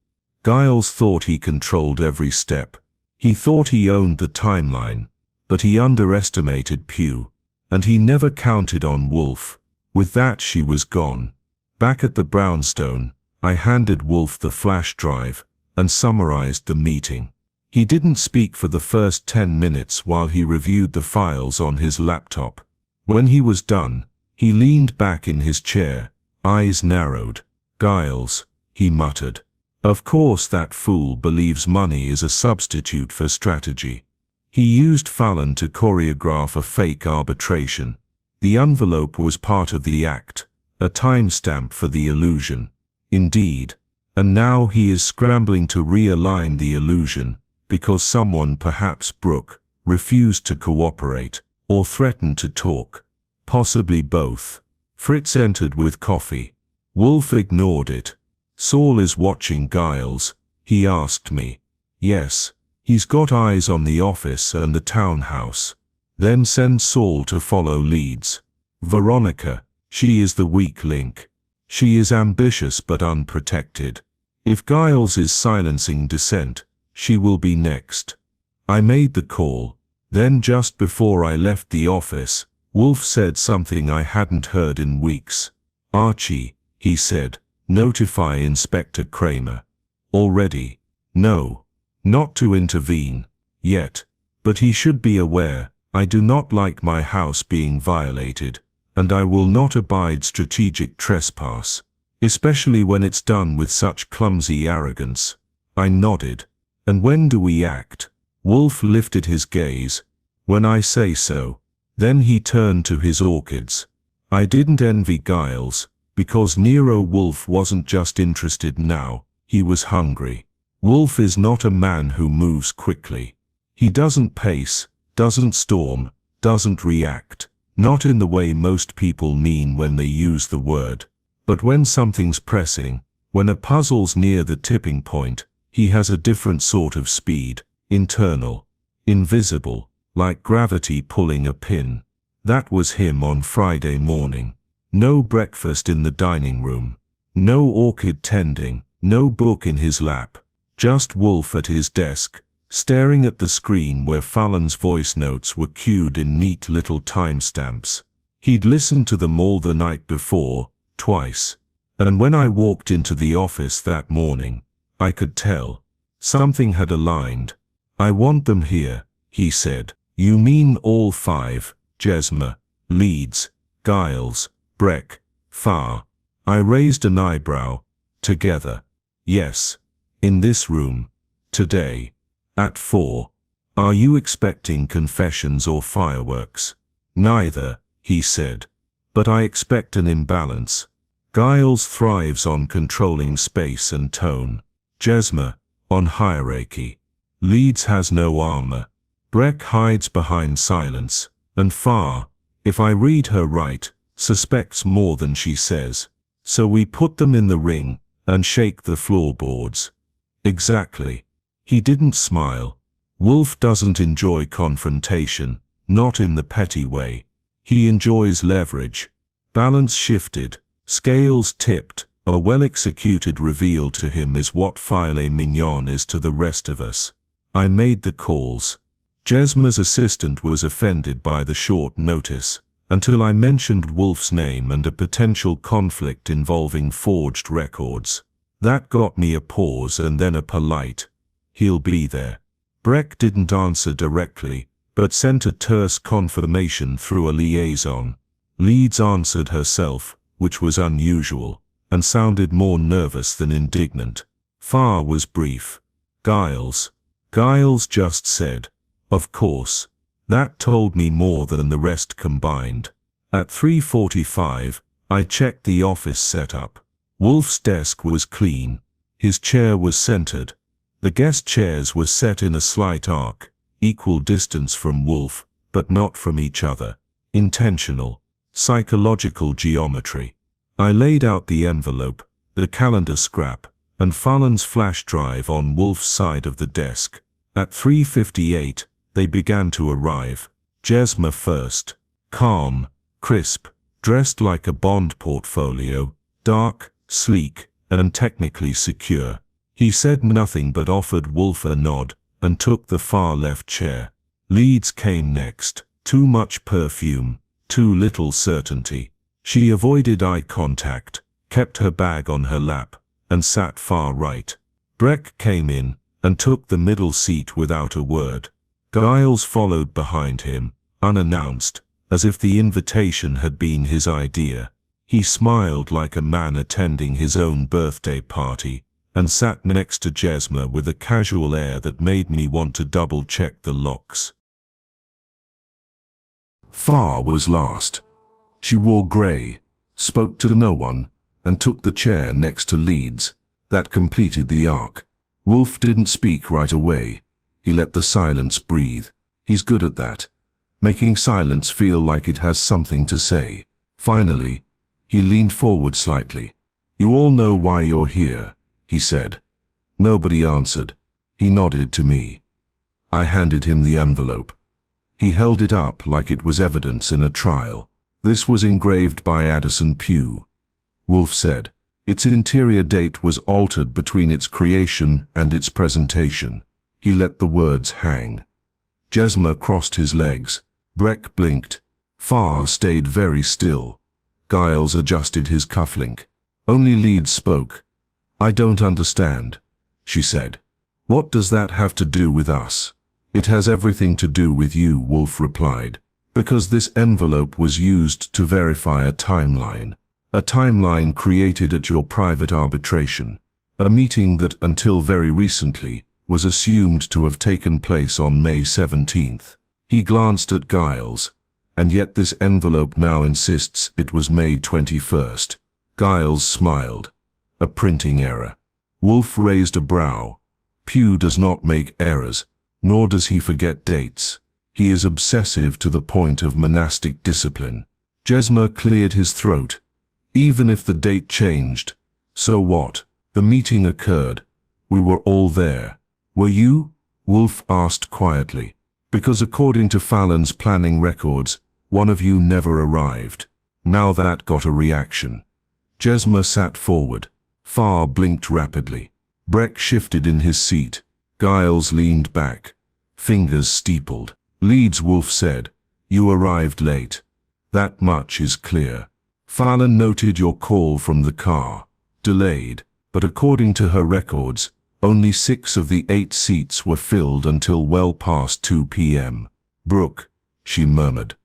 Giles thought he controlled every step. He thought he owned the timeline, but he underestimated Pugh. And he never counted on Wolfe. With that she was gone. Back at the Brownstone, I handed Wolfe the flash drive and summarized the meeting. He didn't speak for the first 10 minutes while he reviewed the files on his laptop. When he was done, he leaned back in his chair, eyes narrowed. Giles, he muttered. Of course that fool believes money is a substitute for strategy. He used Faron to choreograph a fake arbitration. The envelope was part of the act, a timestamp for the illusion. Indeed. And now he is scrambling to realign the illusion, because someone, perhaps Brooke, refused to cooperate, or threatened to talk. Possibly both. Fritz entered with coffee. Wolfe ignored it. Saul is watching Giles, he asked me. Yes. He's got eyes on the office and the townhouse. Then send Saul to follow leads. Veronica, she is the weak link. She is ambitious but unprotected. If Giles is silencing dissent, she will be next. I made the call. Then just before I left the office, Wolfe said something I hadn't heard in weeks. Archie, he said, notify Inspector Kramer. Already? No. Not to intervene. Yet. But he should be aware, I do not like my house being violated, and I will not abide strategic trespass, especially when it's done with such clumsy arrogance. I nodded. And when do we act? Wolfe lifted his gaze. When I say so. Then he turned to his orchids. I didn't envy Giles, because Nero Wolfe wasn't just interested now, he was hungry. Wolfe is not a man who moves quickly. He doesn't pace, doesn't storm, doesn't react, not in the way most people mean when they use the word. But when something's pressing, when a puzzle's near the tipping point, he has a different sort of speed, internal, invisible, like gravity pulling a pin. That was him on Friday morning. No breakfast in the dining room. No orchid tending, no book in his lap. Just Wolfe at his desk, staring at the screen where Fallon's voice notes were cued in neat little timestamps. He'd listened to them all the night before, twice. And when I walked into the office that morning, I could tell. Something had aligned. I want them here, he said. You mean all 5, Jesmer, Leeds, Giles, Brooke, Farr. I raised an eyebrow. Together. Yes. In this room. Today. At 4. Are you expecting confessions or fireworks? Neither, he said. But I expect an imbalance. Giles thrives on controlling space and tone. Jesmer, on hierarchy. Leeds has no armor. Brooke hides behind silence. And Farr, if I read her right, suspects more than she says. So we put them in the ring, and shake the floorboards. Exactly. He didn't smile. Wolfe doesn't enjoy confrontation, not in the petty way. He enjoys leverage. Balance shifted, scales tipped, a well-executed reveal to him is what filet mignon is to the rest of us. I made the calls. Jesmer's assistant was offended by the short notice, until I mentioned Wolfe's name and a potential conflict involving forged records. That got me a pause and then a polite, "He'll be there." Brooke didn't answer directly, but sent a terse confirmation through a liaison. Leeds answered herself, which was unusual, and sounded more nervous than indignant. Farr was brief. Giles just said, "Of course." That told me more than the rest combined. At 3:45, I checked the office setup. Wolfe's desk was clean. His chair was centered. The guest chairs were set in a slight arc, equal distance from Wolfe, but not from each other. Intentional, psychological geometry. I laid out the envelope, the calendar scrap, and Faron's flash drive on Wolfe's side of the desk. At 3:58, they began to arrive. Jesma first. Calm, crisp, dressed like a bond portfolio, dark, sleek, and technically secure. He said nothing but offered Wolfe a nod, and took the far left chair. Leeds came next. Too much perfume, too little certainty. She avoided eye contact, kept her bag on her lap, and sat far right. Brookke came in, and took the middle seat without a word. Giles followed behind him, unannounced, as if the invitation had been his idea. He smiled like a man attending his own birthday party, and sat next to Jesma with a casual air that made me want to double-check the locks. Far was last. She wore grey, spoke to no one, and took the chair next to Leeds. That completed the arc. Wolfe didn't speak right away. He let the silence breathe. He's good at that, making silence feel like it has something to say. Finally, he leaned forward slightly. "You all know why you're here," he said. Nobody answered. He nodded to me. I handed him the envelope. He held it up like it was evidence in a trial. "This was engraved by Addison Pugh," Wolfe said. "Its interior date was altered between its creation and its presentation." He let the words hang. Jesma crossed his legs. Brookke blinked. Far stayed very still. Giles adjusted his cufflink. Only Leeds spoke. "I don't understand," she said. "What does that have to do with us?" "It has everything to do with you," Wolfe replied, "because this envelope was used to verify a timeline. A timeline created at your private arbitration. A meeting that, until very recently, was assumed to have taken place on May 17th. He glanced at Giles. "And yet this envelope now insists it was May 21st. Giles smiled. "A printing error." Wolfe raised a brow. "Pugh does not make errors, nor does he forget dates. He is obsessive to the point of monastic discipline." Jesma cleared his throat. "Even if the date changed, so what? The meeting occurred. We were all there." "Were you?" Wolfe asked quietly. "Because according to Fallon's planning records, one of you never arrived." Now that got a reaction. Jesma sat forward. Far blinked rapidly. Brookke shifted in his seat. Giles leaned back. Fingers steepled. "Leeds," Wolfe said, "you arrived late. That much is clear. Fallon noted your call from the car. Delayed, but according to her records, only 6 of the 8 seats were filled until well past 2 p.m. "Brooke," she murmured.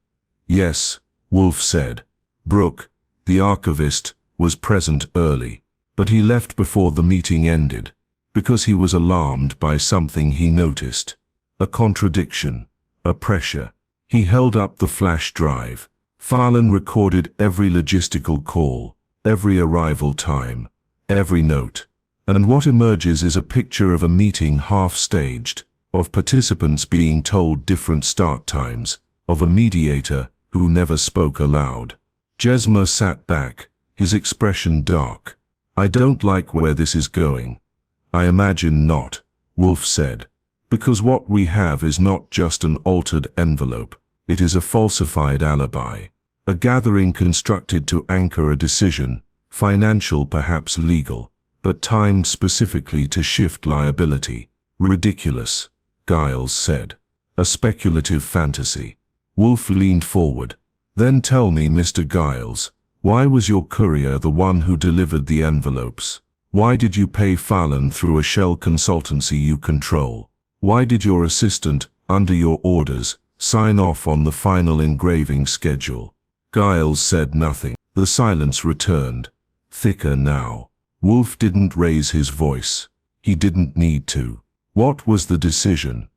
"Yes," Wolfe said. "Brooke, the archivist, was present early, but he left before the meeting ended, because he was alarmed by something he noticed. A contradiction, a pressure." He held up the flash drive. Fallon recorded every logistical call, every arrival time, every note. And what emerges is a picture of a meeting half-staged, of participants being told different start times, of a mediator who never spoke aloud. Jesma sat back, his expression dark. "I don't like where this is going." "I imagine not," Wolfe said. "Because what we have is not just an altered envelope. It is a falsified alibi. A gathering constructed to anchor a decision, financial, perhaps legal, but timed specifically to shift liability." "Ridiculous," Giles said. "A speculative fantasy." Wolfe leaned forward. "Then tell me, Mr. Giles, why was your courier the one who delivered the envelopes? Why did you pay Fallon through a shell consultancy you control? Why did your assistant, under your orders, sign off on the final engraving schedule?" Giles said nothing. The silence returned, thicker now. Wolfe didn't raise his voice. He didn't need to. "What was the decision?"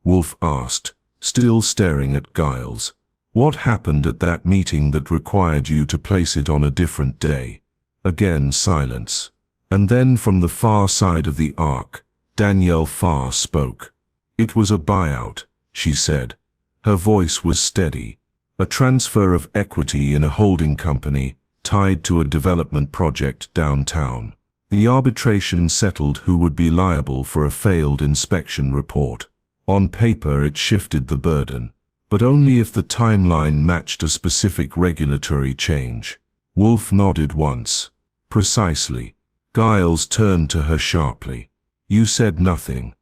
Wolfe asked, still staring at Giles. "What happened at that meeting that required you to place it on a different day?" Again silence. And then from the far side of the arc, Danielle Farr spoke. "It was a buyout," she said. Her voice was steady. "A transfer of equity in a holding company, tied to a development project downtown. The arbitration settled who would be liable for a failed inspection report. On paper it shifted the burden, but only if the timeline matched a specific regulatory change. Wolfe nodded once. Precisely. Giles turned to her sharply. You said nothing.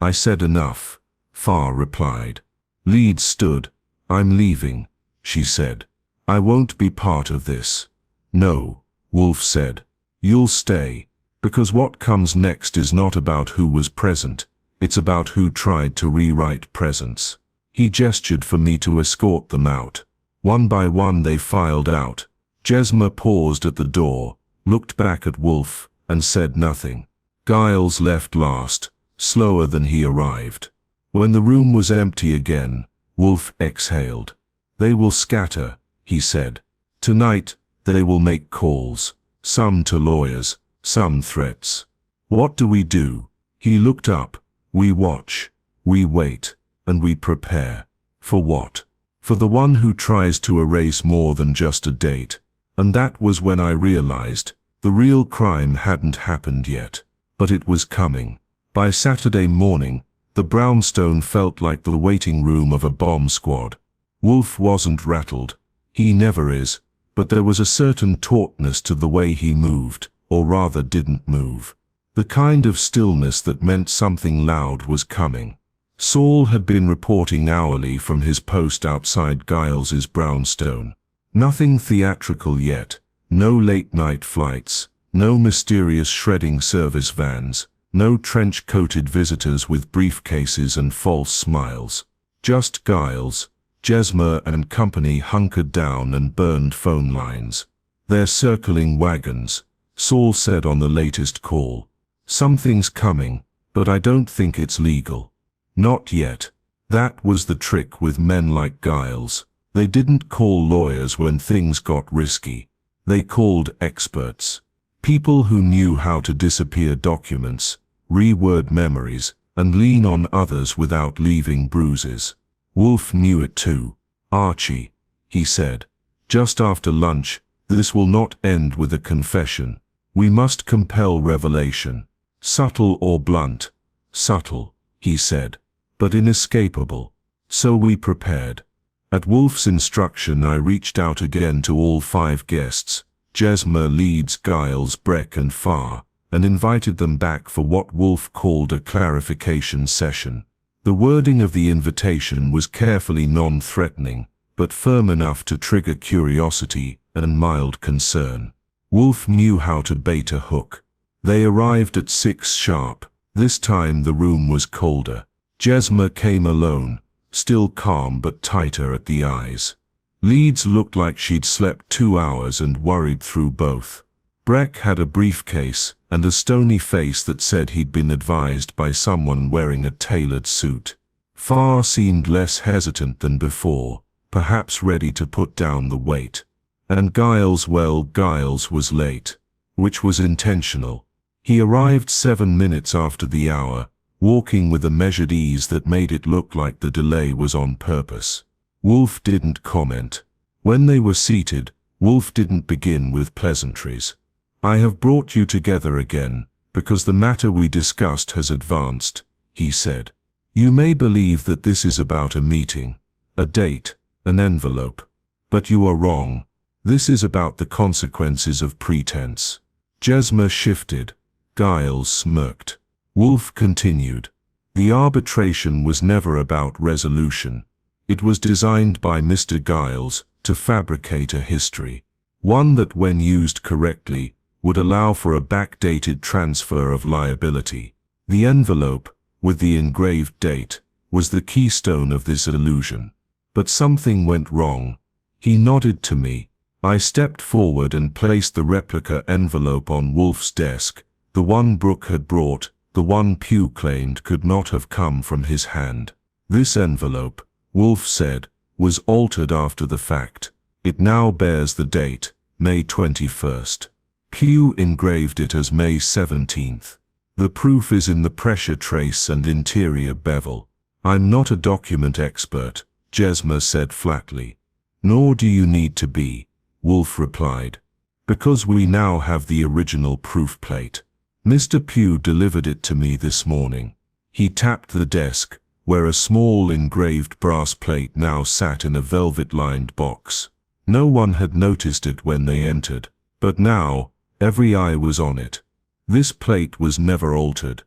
I said enough, Farr replied. Leeds stood. I'm leaving, she said. I won't be part of this. No, Wolfe said. You'll stay, because what comes next is not about who was present, it's about who tried to rewrite presence. He gestured for me to escort them out. One by one they filed out. Jesmer paused at the door, looked back at Wolfe, and said nothing. Giles left last, slower than he arrived. When the room was empty again, Wolfe exhaled. They will scatter, he said. Tonight, they will make calls, some to lawyers, some threats. What do we do? He looked up. We watch, we wait, and we prepare. For what? For the one who tries to erase more than just a date. And that was when I realized the real crime hadn't happened yet, but it was coming. By Saturday morning, the Brownstone felt like the waiting room of a bomb squad. Wolfe wasn't rattled. He never is, but there was a certain tautness to the way he moved, or rather didn't move. The kind of stillness that meant something loud was coming. Saul had been reporting hourly from his post outside Giles's Brownstone. Nothing theatrical yet, no late-night flights, no mysterious shredding service vans, no trench-coated visitors with briefcases and false smiles. Just Giles, Jesmer and company hunkered down and burned phone lines. They're circling wagons, Saul said on the latest call. Something's coming, but I don't think it's legal. Not yet. That was the trick with men like Giles. They didn't call lawyers when things got risky. They called experts. People who knew how to disappear documents, reword memories, and lean on others without leaving bruises. Wolfe knew it too. Archie, he said, just after lunch, this will not end with a confession. We must compel revelation. Subtle or blunt. Subtle, he said, but inescapable. So we prepared. At Wolfe's instruction I reached out again to all 5 guests, Jesmer, Leeds, Giles, Brookke and Farr, and invited them back for what Wolfe called a clarification session. The wording of the invitation was carefully non-threatening, but firm enough to trigger curiosity and mild concern. Wolfe knew how to bait a hook. They arrived at 6 sharp. This time the room was colder. Jesmer came alone, still calm but tighter at the eyes. Leeds looked like she'd slept 2 hours and worried through both. Brookke had a briefcase and a stony face that said he'd been advised by someone wearing a tailored suit. Farr seemed less hesitant than before, perhaps ready to put down the weight. And Giles, well, Giles was late, which was intentional. He arrived 7 minutes after the hour, walking with a measured ease that made it look like the delay was on purpose. Wolfe didn't comment. When they were seated, Wolfe didn't begin with pleasantries. I have brought you together again, because the matter we discussed has advanced, he said. You may believe that this is about a meeting, a date, an envelope. But you are wrong. This is about the consequences of pretense. Jesmer shifted. Giles smirked. Wolfe continued. The arbitration was never about resolution. It was designed by Mr. Giles to fabricate a history. One that, when used correctly, would allow for a backdated transfer of liability. The envelope, with the engraved date, was the keystone of this illusion. But something went wrong. He nodded to me. I stepped forward and placed the replica envelope on Wolfe's desk, the one Brooke had brought, the one Pugh claimed could not have come from his hand. This envelope, Wolfe said, was altered after the fact. It now bears the date, May 21st. Pugh engraved it as May 17th. The proof is in the pressure trace and interior bevel. I'm not a document expert, Jesmer said flatly. Nor do you need to be, Wolfe replied. Because we now have the original proof plate. Mr. Pugh delivered it to me this morning. He tapped the desk, where a small engraved brass plate now sat in a velvet-lined box. No one had noticed it when they entered, but now, every eye was on it. This plate was never altered.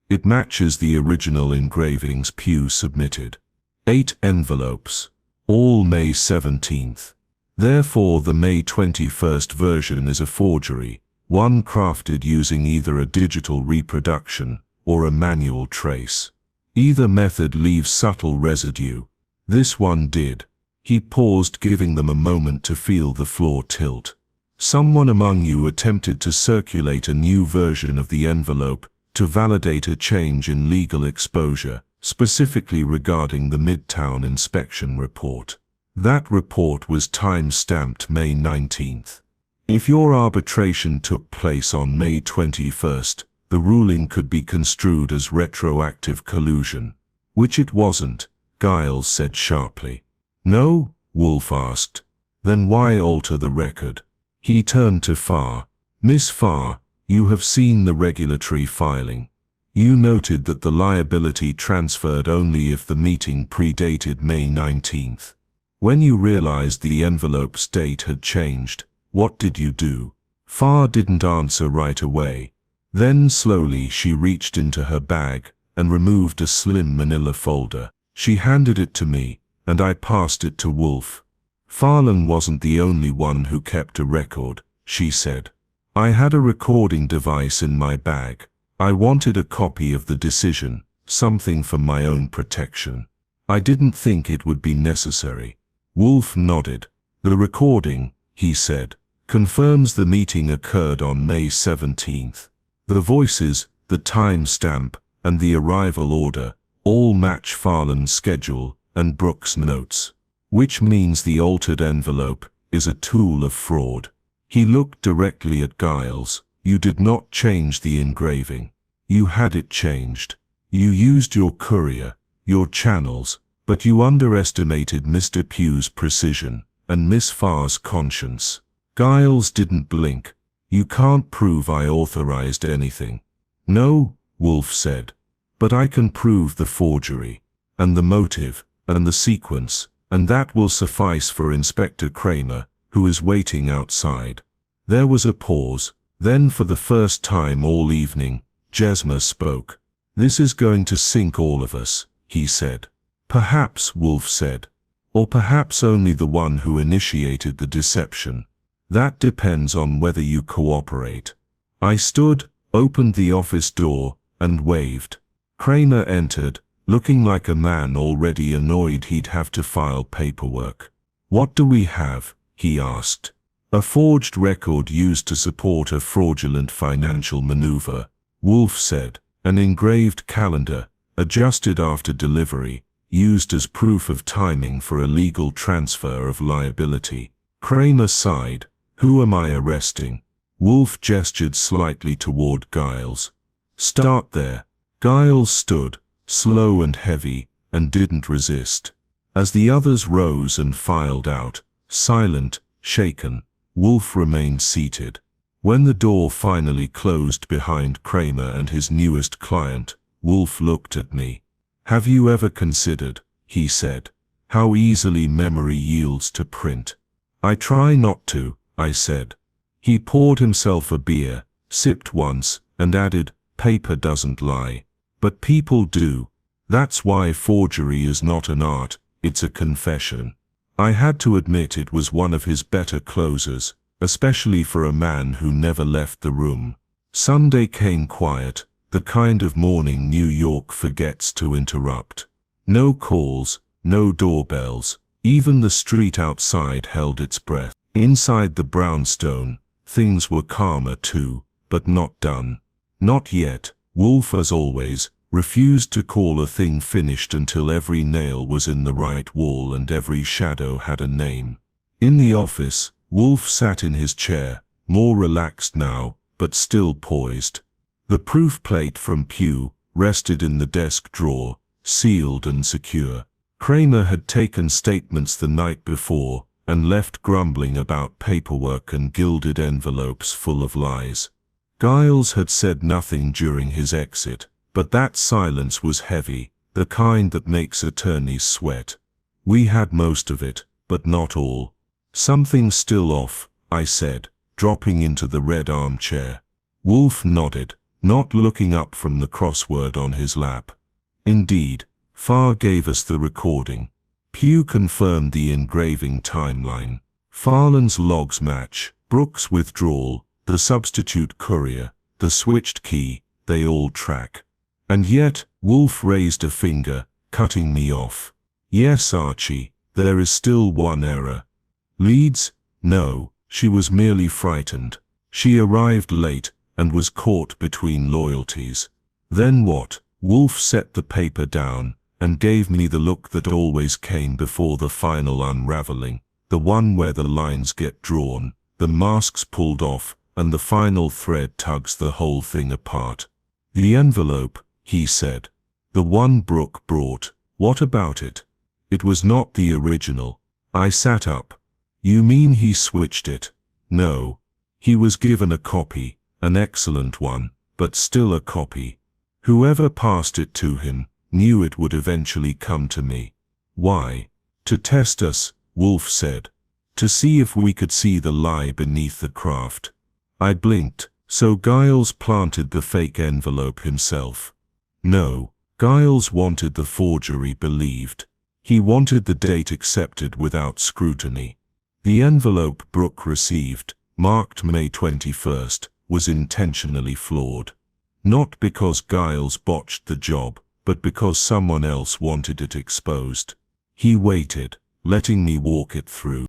It matches the original engravings Pugh submitted. 8 envelopes, all May 17th. Therefore the May 21st version is a forgery, one crafted using either a digital reproduction or a manual trace. Either method leaves subtle residue. This one did. He paused, giving them a moment to feel the floor tilt. Someone among you attempted to circulate a new version of the envelope to validate a change in legal exposure, specifically regarding the Midtown inspection report. That report was time-stamped May 19th. If your arbitration took place on May 21st, the ruling could be construed as retroactive collusion. Which it wasn't, Giles said sharply. No? Wolfe asked. Then why alter the record? He turned to Farr. Miss Farr, you have seen the regulatory filing. You noted that the liability transferred only if the meeting predated May 19th. When you realized the envelope's date had changed, what did you do? Farr didn't answer right away. Then slowly she reached into her bag and removed a slim manila folder. She handed it to me, and I passed it to Wolfe. Farlan wasn't the only one who kept a record, she said. I had a recording device in my bag. I wanted a copy of the decision, something for my own protection. I didn't think it would be necessary. Wolfe nodded. The recording, he said, confirms the meeting occurred on May 17th. The voices, the time-stamp, and the arrival order all match Farlan's schedule and Brooke's notes, which means the altered envelope is a tool of fraud. He looked directly at Giles. You did not change the engraving. You had it changed. You used your courier, your channels, but you underestimated Mr. Pugh's precision and Miss Farr's conscience. Giles didn't blink. You can't prove I authorized anything. No, Wolfe said. But I can prove the forgery, and the motive, and the sequence, and that will suffice for Inspector Kramer, who is waiting outside. There was a pause. Then for the first time all evening, Jesmer spoke. This is going to sink all of us, he said. Perhaps, Wolfe said. Or perhaps only the one who initiated the deception. That depends on whether you cooperate. I stood, opened the office door, and waved. Kramer entered, looking like a man already annoyed he'd have to file paperwork. What do we have? He asked. A forged record used to support a fraudulent financial maneuver, Wolfe said. An engraved calendar, adjusted after delivery, used as proof of timing for a legal transfer of liability. Kramer sighed. Who am I arresting? Wolfe gestured slightly toward Giles. Start there. Giles stood, slow and heavy, and didn't resist. As the others rose and filed out, silent, shaken, Wolfe remained seated. When the door finally closed behind Kramer and his newest client, Wolfe looked at me. Have you ever considered, he said, how easily memory yields to print? I try not to, I said. He poured himself a beer, sipped once, and added, paper doesn't lie. But people do. That's why forgery is not an art, it's a confession. I had to admit it was one of his better closers, especially for a man who never left the room. Sunday came quiet, the kind of morning New York forgets to interrupt. No calls, no doorbells, even the street outside held its breath. Inside the Brownstone, things were calmer too, but not done. Not yet. Wolfe, as always, refused to call a thing finished until every nail was in the right wall and every shadow had a name. In the office, Wolfe sat in his chair, more relaxed now, but still poised. The proof plate from Pugh rested in the desk drawer, sealed and secure. Kramer had taken statements the night before, and left grumbling about paperwork and gilded envelopes full of lies. Giles had said nothing during his exit, but that silence was heavy, the kind that makes attorneys sweat. We had most of it, but not all. Something's still off, I said, dropping into the red armchair. Wolfe nodded, not looking up from the crossword on his lap. Indeed, Farr gave us the recording. Pugh confirmed the engraving timeline. Farland's logs match, Brooke's withdrawal, the substitute courier, the switched key, they all track. And yet, Wolfe raised a finger, cutting me off. Yes, Archie, there is still one error. Leeds? No, she was merely frightened. She arrived late, and was caught between loyalties. Then what? Wolfe set the paper down, and gave me the look that always came before the final unraveling, the one where the lines get drawn, the masks pulled off, and the final thread tugs the whole thing apart. The envelope, he said. The one Brooke brought, what about it? It was not the original. I sat up. You mean he switched it? No. He was given a copy, an excellent one, but still a copy. Whoever passed it to him knew it would eventually come to me. Why? To test us, Wolfe said. To see if we could see the lie beneath the craft. I blinked. So Giles planted the fake envelope himself. No, Giles wanted the forgery believed. He wanted the date accepted without scrutiny. The envelope Brooke received, marked May 21st, was intentionally flawed. Not because Giles botched the job, but because someone else wanted it exposed. He waited, letting me walk it through.